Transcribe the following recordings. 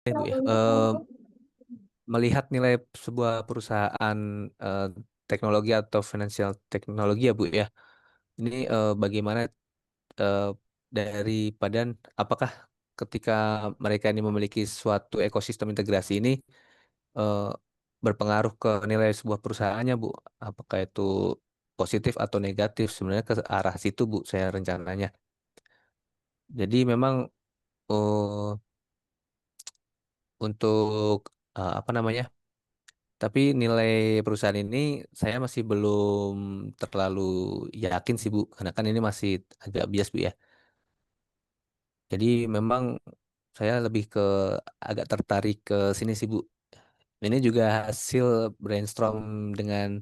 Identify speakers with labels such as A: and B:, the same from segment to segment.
A: Bu ya, melihat nilai sebuah perusahaan eh, teknologi atau finansial teknologi ya Bu ya. Ini bagaimana eh, daripada apakah ketika mereka ini memiliki suatu ekosistem integrasi ini eh, berpengaruh ke nilai sebuah perusahaannya Bu? Apakah itu positif atau negatif? Sebenarnya ke arah situ Bu saya rencananya. Jadi memang untuk apa namanya? Tapi nilai perusahaan ini saya masih belum terlalu yakin sih Bu, karena kan ini masih agak bias Bu ya. Jadi memang saya lebih ke agak tertarik ke sini sih Bu. Ini juga hasil brainstorm dengan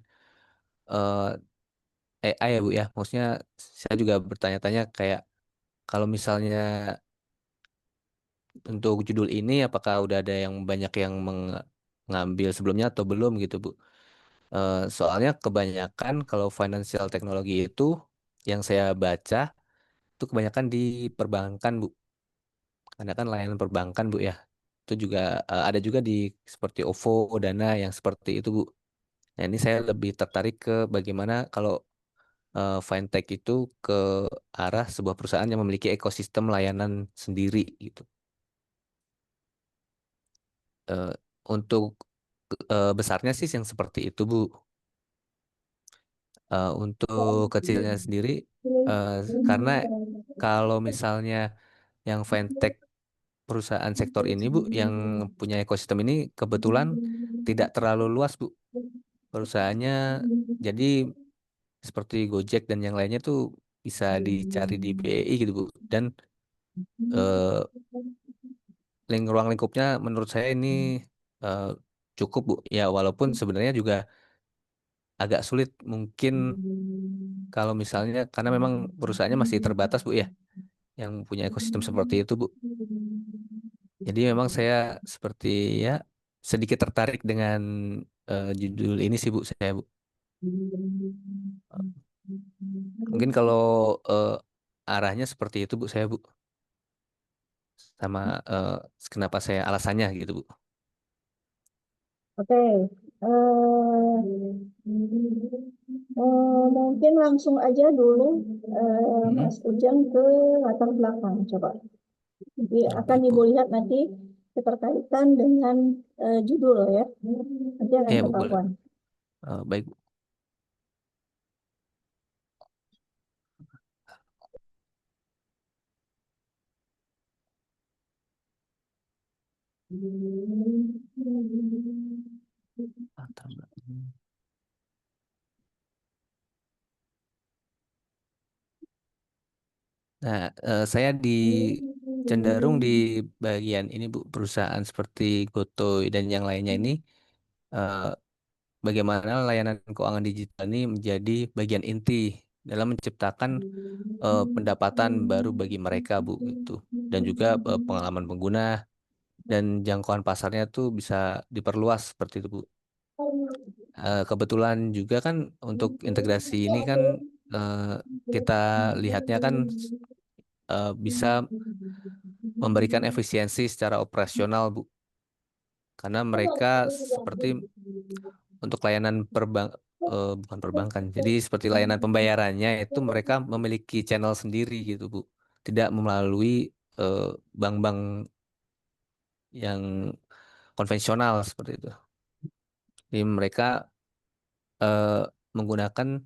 A: AI ya Bu ya. Maksudnya saya juga bertanya-tanya kayak kalau misalnya untuk judul ini apakah udah ada yang banyak yang mengambil sebelumnya atau belum gitu Bu. Soalnya kebanyakan kalau financial teknologi itu yang saya baca itu kebanyakan di perbankan Bu. Karena kan layanan perbankan Bu ya. Itu juga ada juga di seperti OVO, Dana yang seperti itu Bu. Nah ini saya lebih tertarik ke bagaimana kalau fintech itu ke arah sebuah perusahaan yang memiliki ekosistem layanan sendiri gitu. Eh, untuk besarnya sih yang seperti itu Bu. Untuk kecilnya sendiri eh, karena kalau misalnya yang fintech perusahaan sektor ini Bu yang punya ekosistem ini kebetulan tidak terlalu luas Bu perusahaannya, jadi seperti Gojek dan yang lainnya tuh bisa dicari di BI gitu Bu, dan eh, ruang lingkupnya menurut saya ini eh, cukup Bu ya, walaupun sebenarnya juga agak sulit mungkin kalau misalnya karena memang perusahaannya masih terbatas Bu ya yang punya ekosistem seperti itu Bu. Jadi memang saya seperti ya sedikit tertarik dengan judul ini sih Bu saya Bu. Mungkin kalau eh, arahnya seperti itu Bu saya Bu, sama kenapa saya alasannya gitu Bu.
B: Oke, mungkin langsung aja dulu
A: Mm-mm.
B: Mas Ujang ke latar belakang, coba. Jadi
A: Oh,
B: akan
A: baik
B: Ibu
A: Bu.
B: lihat nanti keterkaitan dengan judul ya. Nanti akan
A: Iya Bu boleh.
B: ketahuan.
A: Baik Bu. Latar belakang. Nah, saya cenderung di bagian ini Bu, perusahaan seperti Gotoy dan yang lainnya ini eh, bagaimana layanan keuangan digital ini menjadi bagian inti dalam menciptakan pendapatan baru bagi mereka Bu gitu. Dan juga pengalaman pengguna dan jangkauan pasarnya tuh bisa diperluas seperti itu Bu. Kebetulan juga kan untuk integrasi ini kan eh, kita lihatnya kan bisa memberikan efisiensi secara operasional Bu. Karena mereka seperti untuk layanan bukan perbankan. Jadi seperti layanan pembayarannya itu mereka memiliki channel sendiri gitu Bu. Tidak melalui eh, bank-bank yang konvensional seperti itu. Jadi mereka eh, menggunakan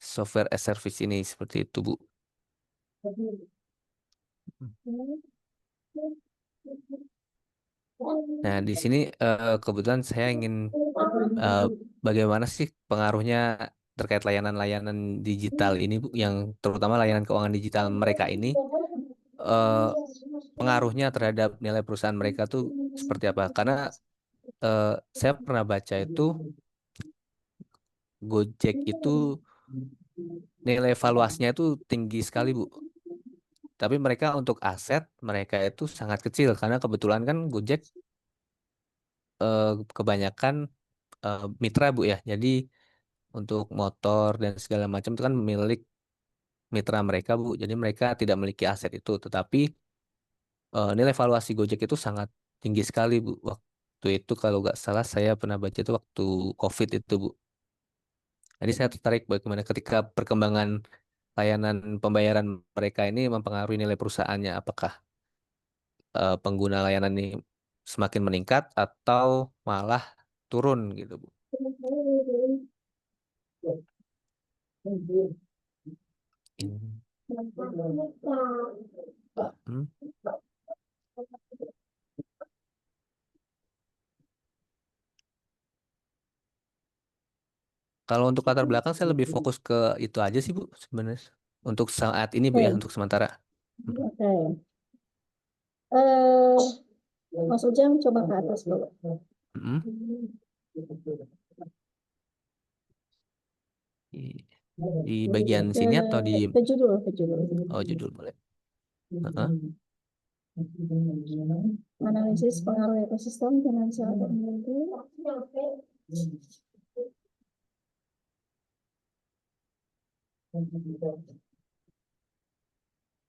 A: software as service ini seperti itu Bu. Nah, di sini kebetulan saya ingin eh, bagaimana sih pengaruhnya terkait layanan-layanan digital ini Bu, yang terutama layanan keuangan digital mereka ini eh, pengaruhnya terhadap nilai perusahaan mereka tuh seperti apa? Karena eh, saya pernah baca itu Gojek itu nilai valuasinya itu tinggi sekali Bu. Tapi mereka untuk aset mereka itu sangat kecil karena kebetulan kan Gojek eh, kebanyakan mitra Bu ya. Jadi untuk motor dan segala macam itu kan milik mitra mereka Bu. Jadi mereka tidak memiliki aset itu, tetapi nilai valuasi Gojek itu sangat tinggi sekali, Bu. Waktu itu kalau nggak salah saya pernah baca itu waktu COVID itu, Bu. Jadi saya tertarik bagaimana ketika perkembangan layanan pembayaran mereka ini mempengaruhi nilai perusahaannya. Apakah pengguna layanan ini semakin meningkat atau malah turun gitu, Bu. Hmm. Hmm. Kalau untuk latar belakang saya lebih fokus ke itu aja sih, Bu, sebenarnya. Untuk saat ini, Bu, ya,
B: Oke,
A: untuk sementara. Mm-mm.
B: oke. Eh, Mas Ujang coba ke atas dulu.
A: Mm-mm. Di, di bagian
B: Ke,
A: sini atau di
B: ke judul, ke judul.
A: oh judul boleh. Heeh.
B: Analisis pengaruh ekosistem finansial dan energi.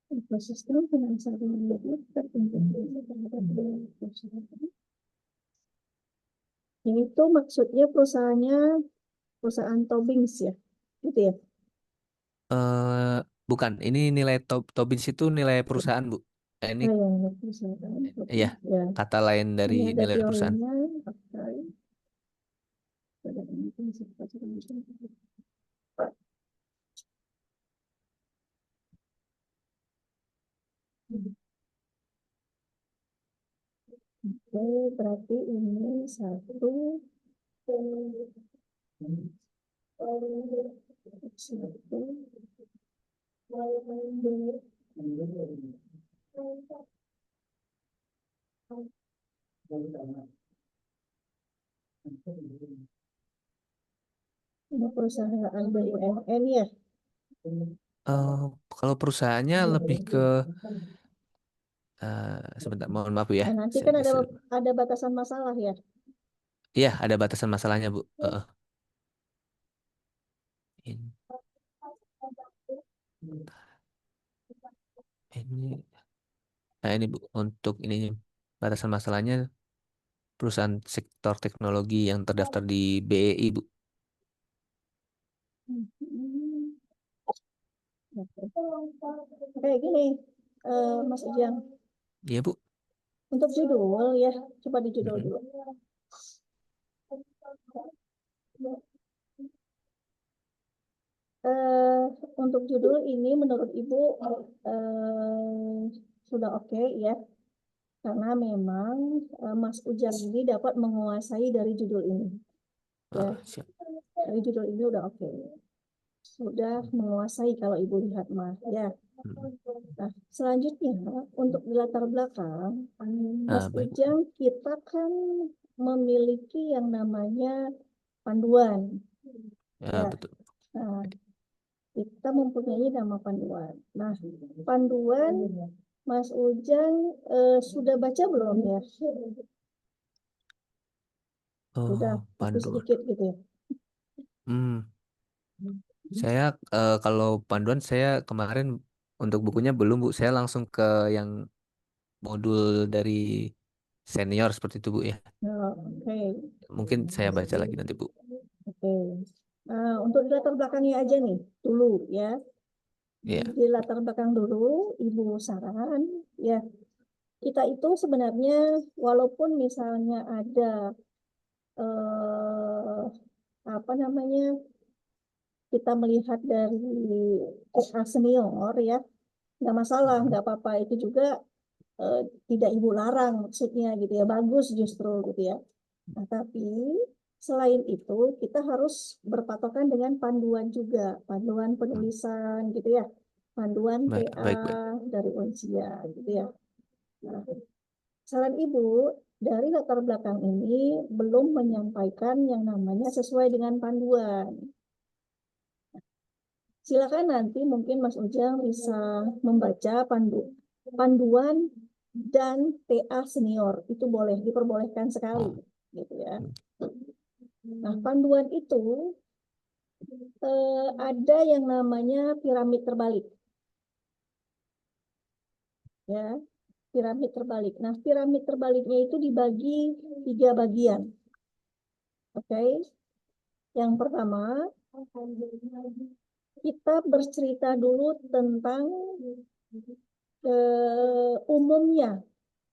B: Ekosistem finansial dan energi terintegrasi terhadap masyarakat. Ini tuh maksudnya perusahaannya perusahaan Tobings ya, gitu ya.
A: eh Bukan, ini nilai Tobins itu nilai perusahaan, Bu. Ini
B: Oh ya, perusahaan
A: ya
B: Tobings ya.
A: kata lain dari
B: Ini ada
A: nilai perusahaan.
B: teorinya. Oke. Pada ini prinsip pasar. Oke, berarti ini satu, satu, ini perusahaan BUMN ya.
A: Eh, Kalau perusahaannya lebih ke sebentar, mohon maaf, Bu, ya.
B: Nah, nanti
A: Saya
B: kan
A: bisa,
B: ada batasan masalah ya.
A: iya, ada batasan masalahnya, Bu. Ini, ini, nah ini, Bu, untuk ini batasan masalahnya perusahaan sektor teknologi yang terdaftar di BEI, Bu.
B: Kayak gini, Mas Ujang,
A: Iya, Bu.
B: untuk judul ya, coba di judul
A: Mm-mm.
B: dulu. Eh, untuk judul ini menurut Ibu sudah oke ya, karena memang Mas Ujang ini dapat menguasai dari judul ini ya.
A: Siap.
B: Dari judul ini udah oke. Sudah menguasai kalau Ibu lihat mah ya.
A: Mm.
B: Nah, selanjutnya untuk di latar belakang, Mas
A: Baik, Bu.
B: Ujang kita kan memiliki yang namanya panduan ya.
A: Betul.
B: Nah, kita mempunyai nama panduan. Nah, panduan Mas Ujang sudah baca belum ya? Sudah, pasti
A: Panduan.
B: sedikit gitu ya.
A: Hmm, saya kalau panduan saya kemarin untuk bukunya belum, Bu. Saya langsung ke yang modul dari senior seperti itu, Bu, ya.
B: Nah, oke.
A: Mungkin saya baca lagi nanti, Bu.
B: Oke. Nah, untuk di latar belakangnya aja nih, dulu ya.
A: Iya.
B: Di latar belakang dulu, Ibu saran ya. Kita itu sebenarnya walaupun misalnya ada eh, apa namanya, kita melihat dari SA senior ya, nggak masalah,
A: Mm.
B: nggak apa-apa, itu juga eh, tidak ibu larang maksudnya gitu ya, bagus justru gitu ya. Nah, tapi selain itu kita harus berpatokan dengan panduan juga, panduan
A: Mm.
B: penulisan gitu ya, panduan
A: Baik,
B: TA
A: baik, baik.
B: dari Unsia gitu ya. Nah, saran ibu dari latar belakang ini belum menyampaikan yang namanya sesuai dengan panduan. Silakan nanti mungkin Mas Ujang bisa membaca panduan dan TA senior. Itu boleh, diperbolehkan sekali.
A: Oh.
B: Gitu ya.
A: Mm.
B: Nah, panduan itu ada yang namanya piramid terbalik. Ya. piramid terbalik. Nah, piramid terbaliknya itu dibagi 3 bagian. Oke. Yang pertama, kita bercerita dulu tentang umumnya,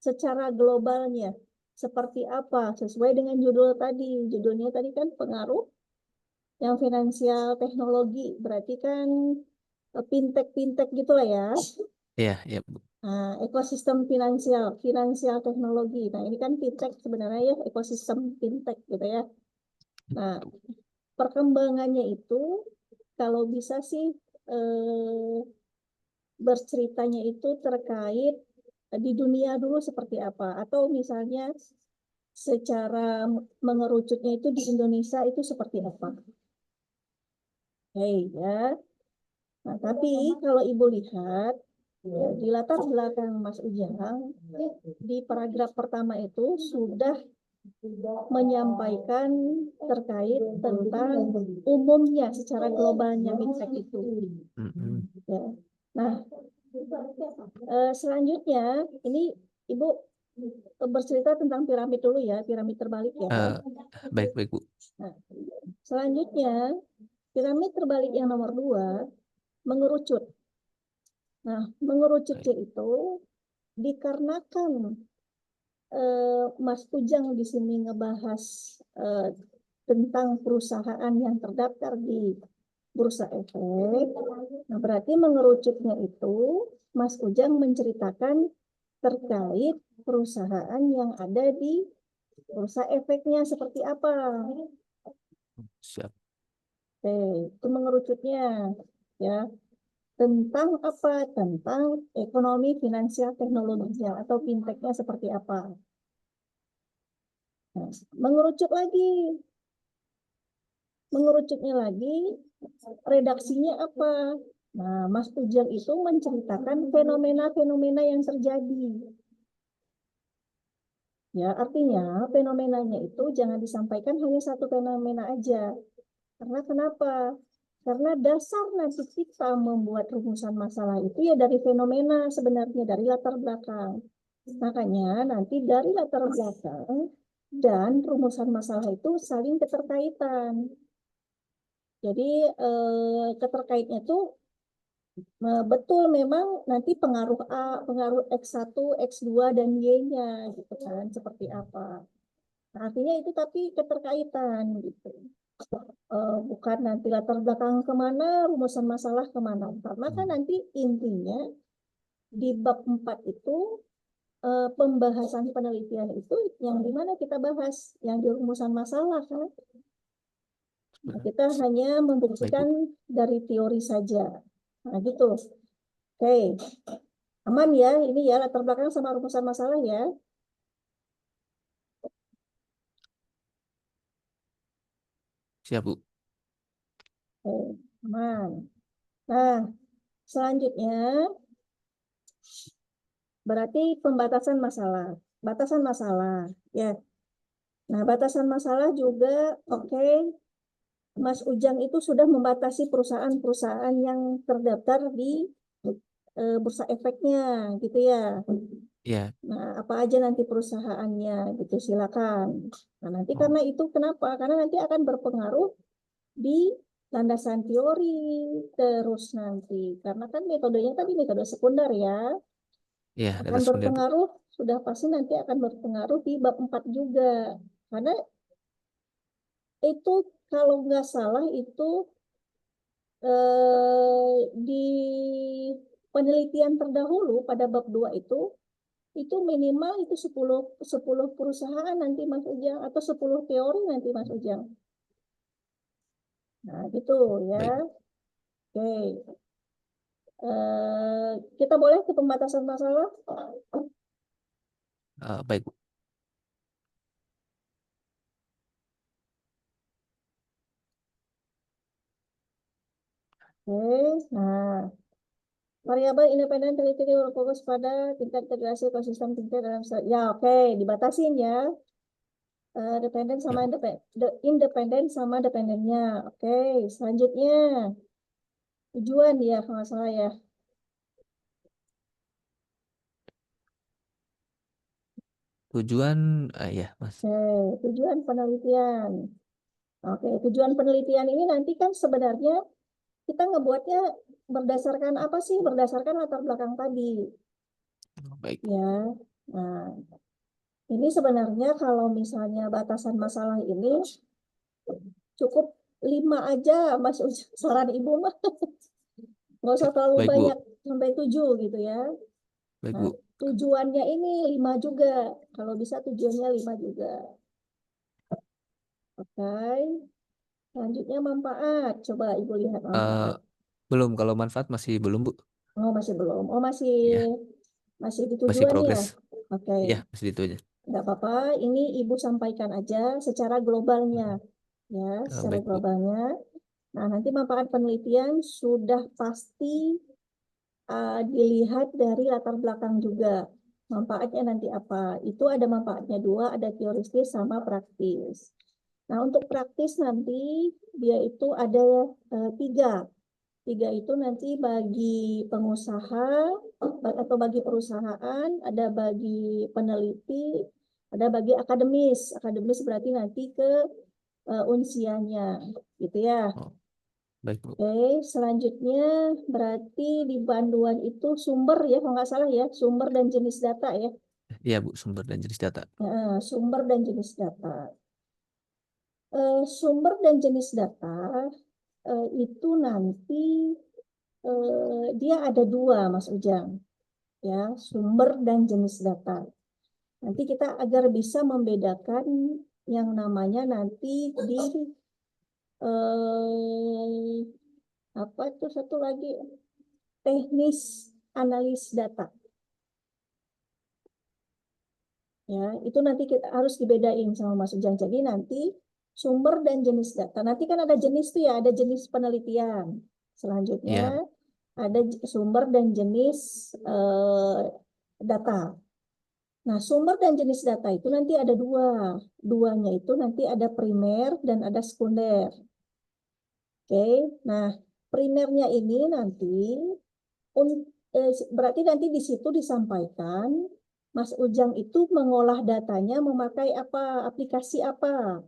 B: secara globalnya. Seperti apa? Sesuai dengan judul tadi. Judulnya tadi kan pengaruh yang finansial teknologi. Berarti kan fintech-fintech gitulah ya.
A: Iya, iya, Bu.
B: Nah, ekosistem finansial, finansial teknologi. Nah, ini kan fintech sebenarnya ya, ekosistem fintech gitu ya. Nah, perkembangannya itu kalau bisa sih berceritanya itu terkait di dunia dulu seperti apa, atau misalnya secara mengerucutnya itu di Indonesia itu seperti apa. Oke ya. Nah, tapi kalau Ibu lihat ya, di latar belakang Mas Ujang di paragraf pertama itu sudah menyampaikan terkait tentang umumnya secara globalnya fintech itu.
A: Mm-mm.
B: Ya. Nah, selanjutnya ini Ibu bercerita tentang piramid dulu ya, piramid terbalik ya.
A: Eh, baik, baik, Bu.
B: Nah, selanjutnya piramid terbalik yang nomor 2 mengerucut. Nah, mengerucutnya itu dikarenakan Mas Ujang di sini ngebahas eh, tentang perusahaan yang terdaftar di Bursa Efek. Nah, berarti mengerucutnya itu Mas Ujang menceritakan terkait perusahaan yang ada di Bursa Efeknya seperti apa.
A: Siap.
B: Oke, itu mengerucutnya ya. Tentang apa? Tentang ekonomi finansial teknologinya atau fintechnya seperti apa. Nah, mengerucut lagi, mengerucutnya lagi, redaksinya apa? Nah, Mas Ujang itu menceritakan fenomena-fenomena yang terjadi. Ya, artinya fenomenanya itu jangan disampaikan hanya satu fenomena aja. Karena kenapa? Karena dasar nanti kita membuat rumusan masalah itu ya dari fenomena sebenarnya, dari latar belakang. Makanya nanti dari latar belakang dan rumusan masalah itu saling keterkaitan. Jadi keterkaitnya itu betul memang nanti pengaruh A, pengaruh X1, X2, dan Y-nya gitu kan, seperti apa. Nah, artinya itu tapi keterkaitan gitu. Bukan nanti latar belakang kemana, rumusan masalah kemana. Karena kan
A: Hmm.
B: nanti intinya di bab 4 itu pembahasan penelitian itu yang dimana kita bahas yang di rumusan masalah kan. Nah, kita hanya
A: Baik,
B: membuktikan
A: Bu.
B: dari teori saja. Nah, gitu. Oke, aman ya. Ini ya latar belakang sama rumusan masalah ya.
A: Siap, Bu.
B: Oke, aman. Nah, selanjutnya berarti pembatasan masalah. Batasan masalah, ya. Nah, batasan masalah juga, oke, Mas Ujang itu sudah membatasi perusahaan-perusahaan yang terdaftar di bursa efeknya, gitu ya.
A: Ya,
B: Nah, apa aja nanti perusahaannya, gitu, silakan. Nah, nanti
A: oh,
B: karena itu kenapa? Karena nanti akan berpengaruh di landasan teori, terus nanti. Karena kan metodenya tadi metode sekunder ya,
A: ya,
B: akan
A: data sekunder, Bu.
B: berpengaruh, sudah pasti nanti akan berpengaruh di bab 4 juga. Karena itu kalau nggak salah itu di penelitian terdahulu pada bab 2 itu minimal itu 10 perusahaan nanti Mas Ujang atau 10 teori nanti Mas Ujang. Nah, gitu ya.
A: Baik, Bu.
B: Oke. Kita boleh ke pembatasan masalah?
A: Baik, Bu.
B: Oke. Nah, variabel independen teliti berfokus pada tingkat integrasi ekosistem tingkat dalam ya oke dibatasin ya. Dependen
A: Ya,
B: sama
A: Bu.
B: independen sama dependennya. Oke, selanjutnya tujuan ya kalau nggak salah ya.
A: tujuan, ya Mas.
B: Oke, tujuan penelitian. Oke, tujuan penelitian ini nanti kan sebenarnya kita ngebuatnya berdasarkan apa sih? Berdasarkan latar belakang tadi,
A: Baik Bu.
B: ya. Nah, ini sebenarnya kalau misalnya batasan masalah ini cukup 5 aja, Mas Ujang. Saran Ibu mah nggak usah terlalu
A: Baik Bu.
B: banyak sampai 7 gitu ya.
A: Baik
B: Nah,
A: Bu.
B: tujuannya ini 5 juga. Kalau bisa tujuannya 5 juga. Oke. Selanjutnya manfaat. Coba Ibu lihat
A: Eh,
B: manfaat.
A: belum, kalau manfaat masih belum Bu.
B: Oh, masih belum. Oh, masih
A: Ya,
B: masih di
A: masih
B: tujuan ya.
A: progres.
B: Oke.
A: Ya, masih itu aja.
B: Nggak apa-apa. Ini Ibu sampaikan aja secara globalnya. Ya, secara
A: Baik Bu.
B: globalnya. Nah, nanti manfaat penelitian sudah pasti dilihat dari latar belakang juga. Manfaatnya nanti apa? Itu ada manfaatnya dua, ada teoristis sama praktis. Nah, untuk praktis nanti dia itu ada tiga. Tiga itu nanti bagi pengusaha atau bagi perusahaan, ada bagi peneliti, ada bagi akademis. Akademis berarti nanti ke unsianya, gitu ya.
A: Oh, baik Bu.
B: Oke, selanjutnya berarti di panduan itu sumber ya, kalau nggak salah ya, sumber dan jenis data ya.
A: Iya Bu, sumber dan jenis data.
B: Sumber dan jenis data. Sumber dan jenis data itu nanti dia ada dua, Mas Ujang, ya, sumber dan jenis data. Nanti kita agar bisa membedakan yang namanya nanti di eh, apa itu satu lagi teknis analis data. Ya, itu nanti kita harus dibedain sama Mas Ujang. Jadi nanti sumber dan jenis data. Nanti kan ada jenis tuh ya, ada jenis penelitian. Selanjutnya
A: Iya.
B: ada sumber dan jenis data. Nah, sumber dan jenis data itu nanti ada dua. Duanya itu nanti ada primer dan ada sekunder. Oke, nah primernya ini nanti berarti nanti di situ disampaikan Mas Ujang itu mengolah datanya memakai apa, aplikasi apa.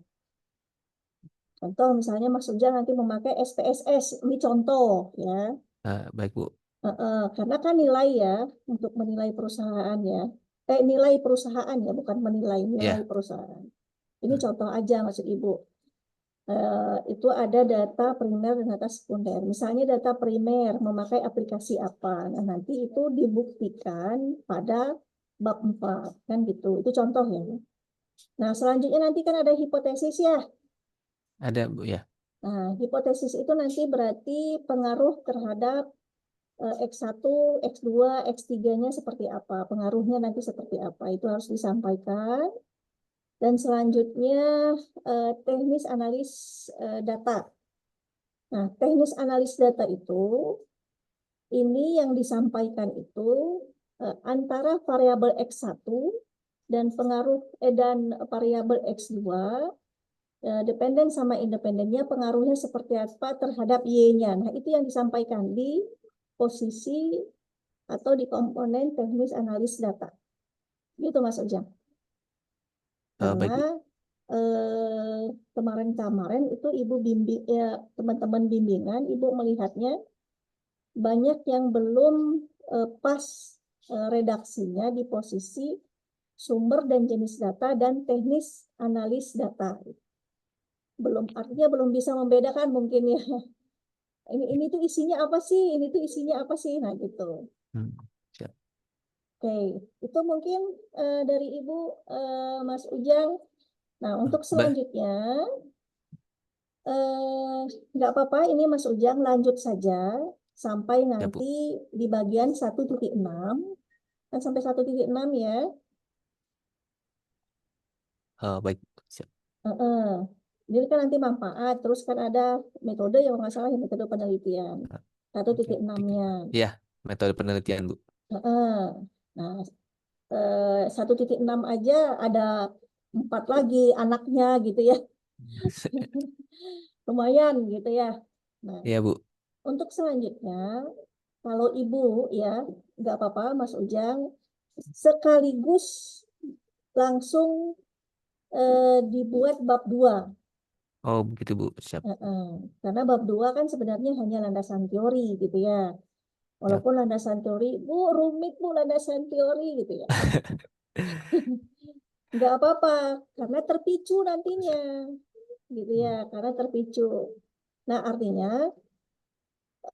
B: Contoh misalnya Mas Ujang nanti memakai SPSS, ini contoh ya.
A: Baik Bu.
B: Karena kan nilai ya, untuk menilai perusahaan ya. Nilai perusahaan ya, bukan menilai, nilai
A: Ya.
B: perusahaan. Ini contoh aja maksud Ibu. Itu ada data primer dan data sekunder. Misalnya data primer memakai aplikasi apa. Nah, nanti itu dibuktikan pada bab 4 kan gitu. Itu contoh ya. Nah, selanjutnya nanti kan ada hipotesis ya.
A: Ada Bu ya.
B: Nah, hipotesis itu nanti berarti pengaruh terhadap X1, X2, X3-nya seperti apa. Pengaruhnya nanti seperti apa. Itu harus disampaikan. Dan selanjutnya teknis analis data. Nah, teknis analis data itu, ini yang disampaikan itu antara variabel X1 dan dan variabel X2, dependen sama independennya, pengaruhnya seperti apa terhadap Y-nya. Nah, itu yang disampaikan di posisi atau di komponen teknis analis data. Gitu, Mas Ojang.
A: Baik Bu.
B: Karena kemarin-kemarin itu Ibu bimbing, ya, teman-teman bimbingan, Ibu melihatnya banyak yang belum pas redaksinya di posisi sumber dan jenis data dan teknis analis data. Belum, artinya belum bisa membedakan mungkin ya. Ini tuh isinya apa sih? Ini tuh isinya apa sih? Nah, gitu.
A: Hmm, siap.
B: Oke, itu mungkin dari Ibu Mas Ujang. Nah, untuk
A: Ba
B: selanjutnya nggak apa-apa, ini Mas Ujang lanjut saja sampai
A: ya
B: nanti
A: Bu.
B: di bagian 1.6. Kan sampai 1.6 ya.
A: Baik. Siap.
B: Heeh. Jadi kan nanti manfaat, terus kan ada metode yang nggak salah ya, metode penelitian. Satu
A: Oke.
B: titik enamnya.
A: Ya, metode penelitian Bu.
B: Heeh. Nah, 1.6 aja ada 4 lagi anaknya gitu ya. Lumayan gitu ya. Nah,
A: Iya Bu.
B: untuk selanjutnya, kalau Ibu ya, nggak apa-apa Mas Ujang, sekaligus langsung dibuat bab 2.
A: Oh, begitu Bu. Siap.
B: Heeh. Karena bab 2 kan sebenarnya hanya landasan teori gitu ya.
A: Siap.
B: Walaupun landasan teori, Bu, rumit Bu landasan teori gitu ya. Nggak apa-apa, karena terpicu nantinya gitu ya, karena terpicu. Nah, artinya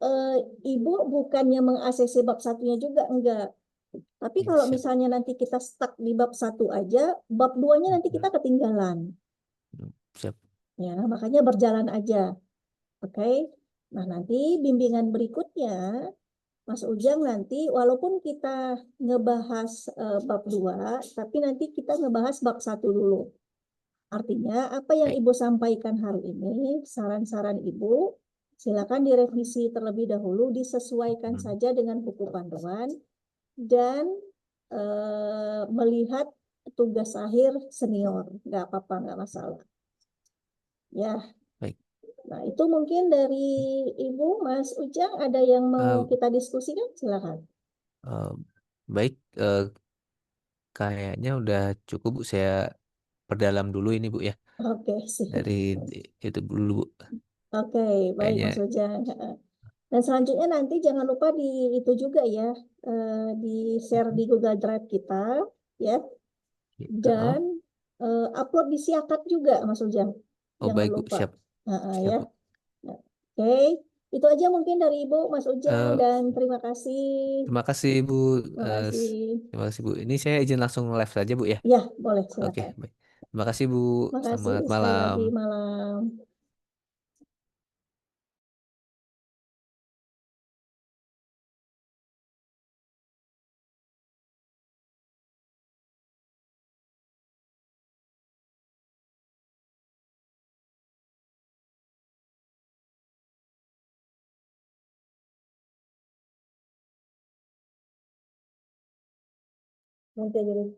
B: eh, Ibu bukannya meng-ACC bab satunya juga, enggak. Tapi kalau
A: Siap.
B: misalnya nanti kita stuck di bab satu aja, bab duanya nanti kita ketinggalan.
A: Siap.
B: Ya, makanya berjalan aja. Oke. Nah, nanti bimbingan berikutnya, Mas Ujang nanti, walaupun kita ngebahas bab 2, tapi nanti kita ngebahas bab satu dulu. Artinya, apa yang
A: Baik.
B: Ibu sampaikan hari ini, saran-saran Ibu, silakan direvisi terlebih dahulu, disesuaikan
A: Hmm.
B: saja dengan buku panduan, dan melihat tugas akhir senior. Nggak apa-apa, nggak masalah. Ya,
A: Baik.
B: nah itu mungkin dari Ibu, Mas Ujang, ada yang mau
A: Eh,
B: kita diskusikan? Silakan.
A: eh, baik. Kayaknya udah cukup Bu. Saya perdalam dulu ini Bu ya.
B: Oke, siap.
A: Dari itu dulu Bu.
B: Oke, baik Mas
A: Kayaknya
B: Ujang. Dan selanjutnya nanti jangan lupa di itu juga ya, di share di Google Drive kita, ya,
A: oh,
B: dan upload di Siakat juga, Mas Ujang.
A: oh
B: Jangan
A: baik Bu.
B: lupa.
A: Siap. Siap
B: Ya.
A: Bu.
B: Nah, oke, itu aja mungkin dari Ibu, Mas Ujang,
A: Eh,
B: dan terima kasih.
A: Terima kasih Bu.
B: Terima
A: Eh,
B: kasih.
A: Terima kasih Bu. Ini saya izin langsung live saja Bu ya.
B: Ya, boleh,
A: Oke,
B: silakan.
A: baik. Terima kasih Bu.
B: Terima kasih
A: Selamat
B: sekali
A: malam.
B: lagi malam. Nanti aja deh.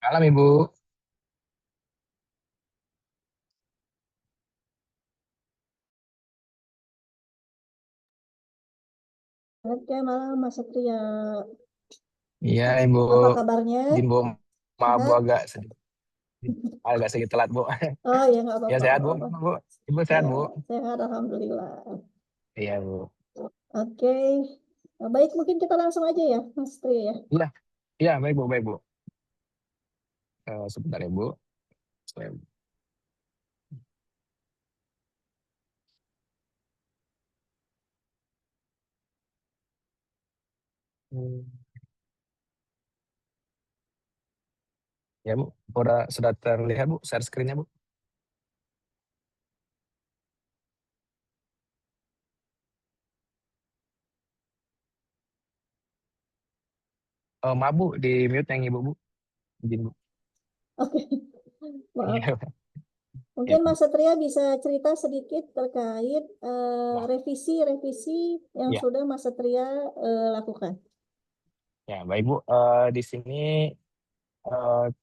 C: Malam Ibu.
B: Oke, malam Mas Satria.
C: Iya Ibu.
B: Apa kabarnya?
C: Jimbo maaf Bu
B: Sehat?
C: agak sedikit telat Bu.
B: Oh ya, nggak
C: Ya
B: apa-apa,
C: sehat
B: nggak
C: Bu.
B: apa-apa.
C: Bu. Ibu sehat
B: Ya,
C: Bu.
B: sehat, Alhamdulillah.
C: Iya Bu.
B: Oke, baik mungkin kita langsung aja ya, Mas Satria ya.
C: Iya, iya baik Bu, baik Bu. Sebentar ya Bu. Saya- Hmm. Ya Bu, sudah terlihat Bu, share screen-nya Bu. Maaf Bu, di mute yang Ibu Bu. Izin Bu.
B: Oke, maaf.
C: Iya, iya
B: Mungkin
C: Bu.
B: Mas Satria bisa cerita sedikit terkait
C: Nah,
B: revisi-revisi yang
C: iya.
B: sudah Mas Satria lakukan.
C: Ya, baik Bu. Di sini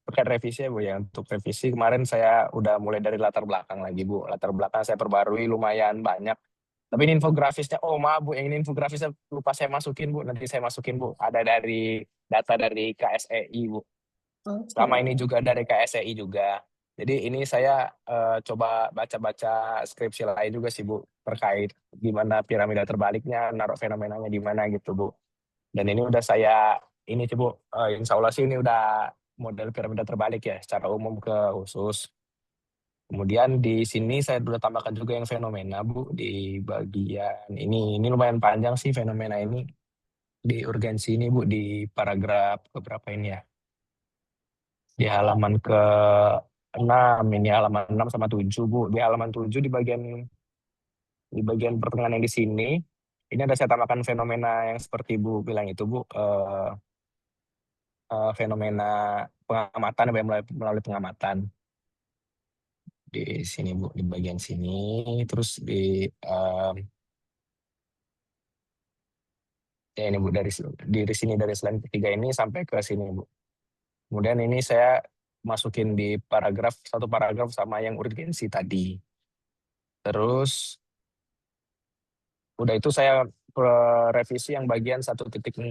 C: terkait revisi ya Bu ya. Untuk revisi kemarin saya udah mulai dari latar belakang lagi Bu. Latar belakang saya perbarui lumayan banyak. Tapi ini infografisnya, oh maaf Bu, yang ini infografisnya lupa saya masukin Bu. Nanti saya masukin Bu. Ada dari data dari KSEI Bu.
B: Oke,
C: Selama ini juga dari KSEI juga. Jadi ini saya coba baca-baca skripsi lain juga sih Bu. Terkait gimana piramida terbaliknya, naruh fenomenanya di mana gitu Bu. Dan ini udah saya, ini sih Bu, insya Allah sih ini udah model piramida terbalik ya, secara umum ke khusus. Kemudian di sini saya sudah tambahkan juga yang fenomena Bu, di bagian ini. Ini lumayan panjang sih fenomena ini. Di urgensi ini Bu, di paragraf keberapa ini ya? Di halaman ke 6, ini halaman 6 sama 7 Bu. Di halaman 7 di bagian pertengahan yang di sini, ini ada saya tambahkan fenomena yang seperti Bu bilang itu Bu, fenomena pengamatan melalui pengamatan di sini Bu, di bagian sini. Terus ya ini Bu, dari sini, dari slide ketiga ini sampai ke sini Bu. Kemudian ini saya masukin di satu paragraf sama yang urgensi tadi. Terus udah itu saya revisi yang bagian 1.6.4.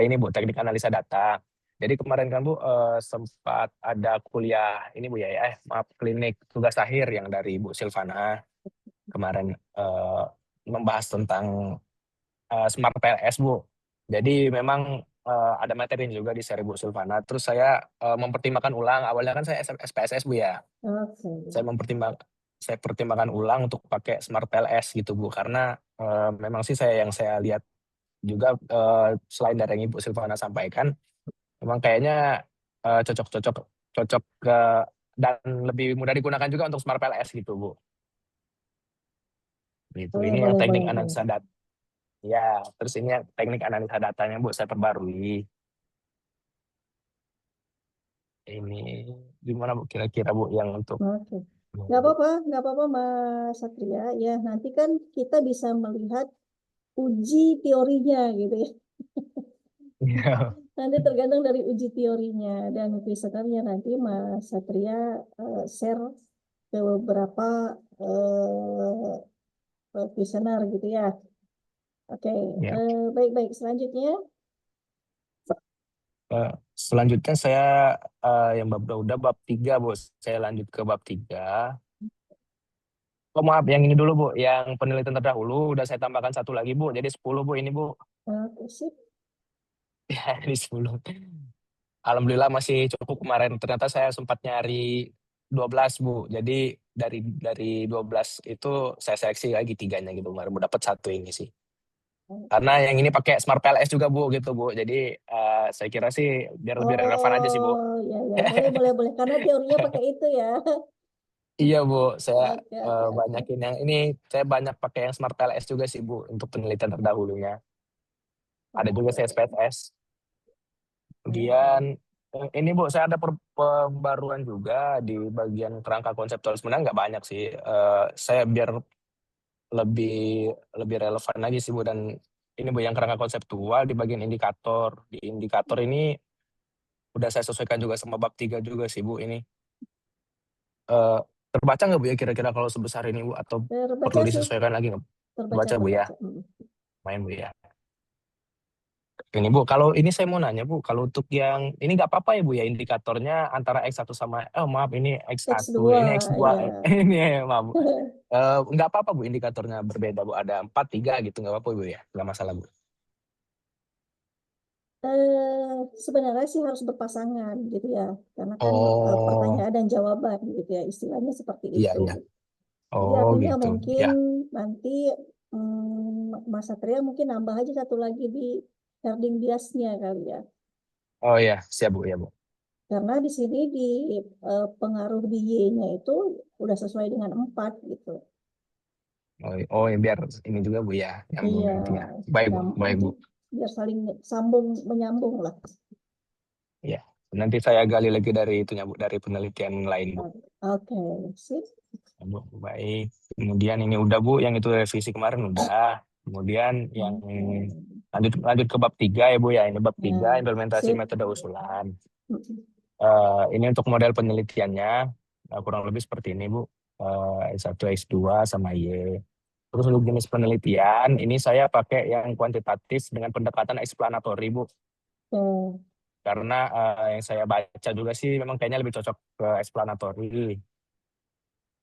C: Ini Bu, teknik analisa data. Jadi kemarin kan Bu, sempat ada kuliah ini Bu ya, maaf, klinik tugas akhir yang dari Bu Silvana kemarin, membahas tentang Smart PLS Bu. Jadi memang ada materi juga di seri Bu Silvana. Terus saya mempertimbangkan ulang. Awalnya kan saya SPSS Bu ya.
B: oke.
C: Saya saya pertimbangkan ulang untuk pakai Smart PLS gitu Bu. Karena memang sih yang saya lihat juga, selain dari yang Ibu Silvana sampaikan, memang kayaknya cocok-cocok cocok ke dan lebih mudah digunakan juga untuk Smart PLS gitu Bu. Gitu.
B: Boleh,
C: Ini yang
B: boleh,
C: teknik
B: boleh, boleh.
C: analisa data. Ya, terus ini yang teknik analisa datanya Bu saya perbarui. Ini gimana Bu kira-kira Bu yang untuk
B: Oke.
C: Bu?
B: Nggak apa-apa Mas Satria. Ya, nanti kan kita bisa melihat uji teorinya gitu ya.
C: Iya.
B: Nanti tergantung dari uji teorinya dan kuesionernya nanti Mas Satria share ke beberapa kuesioner gitu ya. Oke,
C: Ya.
B: baik-baik. Selanjutnya,
C: Selanjutnya saya yang udah bab 3 Bu. Saya lanjut ke bab 3. Oh maaf, yang ini dulu Bu, yang penelitian terdahulu udah saya tambahkan satu lagi Bu, jadi 10 Bu ini Bu.
B: sip.
C: Ya, ini 10. Alhamdulillah masih cukup kemarin. Ternyata saya sempat nyari 12 Bu. Jadi dari 12 itu saya seleksi lagi tiganya gitu kemarin. Mau dapat satu ini sih. Karena yang ini pakai Smart PLS juga Bu gitu Bu. Jadi saya kira sih biar lebih relevan aja sih Bu.
B: Oh, ya, ya, boleh, boleh, boleh. Karena teorinya pakai itu ya.
C: Iya Bu, saya
B: Oke, oke, oke.
C: banyakin yang ini. Saya banyak pakai yang Smart PLS juga sih Bu untuk penelitian terdahulunya. Ada juga
B: Oke.
C: saya SPSS. Kemudian ini Bu, saya ada pembaruan juga di bagian kerangka konseptual. Sebenarnya nggak banyak sih. Saya biar lebih lebih relevan lagi sih Bu, dan ini Bu yang kerangka konseptual di bagian indikator. Di indikator ini udah saya sesuaikan juga sama bab 3 juga sih Bu ini. Eh, terbaca nggak Bu ya kira-kira kalau sebesar ini Bu, atau perlu
B: Terbaca sih,
C: disesuaikan lagi nggak?
B: terbaca,
C: Terbaca Bu ya,
B: terbaca.
C: main Bu ya. Ini Bu, kalau ini saya mau nanya Bu, kalau untuk yang ini nggak apa-apa ya Bu ya indikatornya antara X1 sama maaf ini X1,
B: X2,
C: ini X2,
B: ya.
C: ini maaf Bu. Nggak apa-apa Bu indikatornya berbeda Bu, ada 4, 3 gitu nggak apa-apa Bu ya, nggak masalah Bu.
B: Sebenarnya sih harus berpasangan gitu ya, karena kan
C: Oh,
B: pertanyaan dan jawaban gitu ya, istilahnya seperti
C: iya
B: itu.
C: iya.
B: Jadi
C: Oh
B: artinya
C: gitu.
B: mungkin
C: Ya.
B: nanti Mas Satria mungkin nambah aja satu lagi di herding biasnya kali ya.
C: Oh iya, siap Bu ya Bu.
B: Karena di sini di pengaruh di Y-nya itu udah sesuai dengan 4 gitu.
C: Oh ya, biar ini juga Bu ya, nyambung
B: Iya,
C: nantinya. Baik Bu, baik
B: nanti
C: Bu.
B: biar saling sambung menyambung lah.
C: Ya. Nanti saya gali lagi dari itunya Bu, dari penelitian lain Bu.
B: Oke, sip.
C: Ya, Bu, baik. Kemudian ini udah Bu, yang itu revisi kemarin udah. Kemudian yang
B: Oke.
C: lanjut lanjut ke bab 3 ya Bu ya. Ini bab 3
B: Nah,
C: implementasi
B: sip.
C: metode usulan.
B: Mm-mm.
C: Ini untuk model penelitiannya kurang lebih seperti ini Bu. S1, S2 sama Y. Terus untuk jenis penelitian, ini saya pakai yang kuantitatif dengan pendekatan explanatory Bu.
B: Oke.
C: Karena yang saya baca juga sih memang kayaknya lebih cocok ke explanatory.